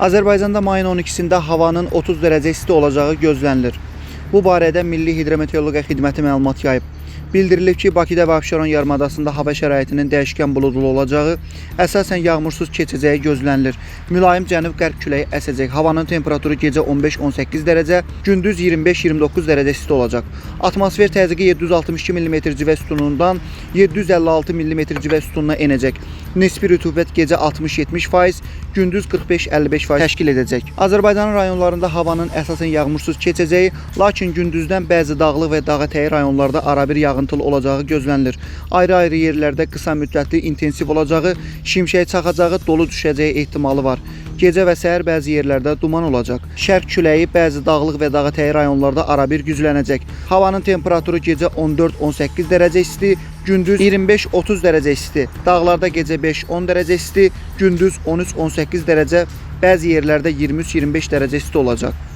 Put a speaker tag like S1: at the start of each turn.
S1: Azərbaycanda mayın 12-sində havanın 30 dərəcə isti olacağı gözlənilir. Bu barədə Milli Hidrometeorologiya Xidməti məlumat yayıb. Bildirilib ki, Bakıda və Abşeron yarımadasında hava şəraitinin dəyişkən buludlu olacağı, əsasən yağmursuz keçəcəyi gözlənilir. Mülayim cənub-qərb küləyi əsəcək. Havanın temperaturu gecə 15-18 dərəcə, gündüz 25-29 dərəcə isti olacaq. Atmosfer təzyiqi 762 mm civə sütunundan 756 mm civə sütununa enəcək. Nisbi rütubət gecə 60-70%, gündüz 45-55% təşkil edəcək. Azərbaycanın rayonlarında havanın əsasən yağmursuz keçəcəyi, lakin gündüzdən bəzi dağlıq və dağətəyi rayonlarda arabir yağıntılı olacağı gözlənilir. Ayrı-ayrı yerlərdə qısa müddətli intensiv olacağı, şimşək çaxacağı, dolu düşəcəyi ehtimalı var. Gecə və səhər bəzi yerlərdə duman olacaq. Şərq küləyi bəzi dağlıq və dağətəyi rayonlarda arabir güclənəcək. Havanın temperaturu gecə 14-18 dərəcə isti, gündüz 25-30 dərəcə isti. Dağlarda gecə 5-10 dərəcə isti, gündüz 13-18 dərəcə, bəzi yerlərdə 23-25 dərəcə isti olacaq.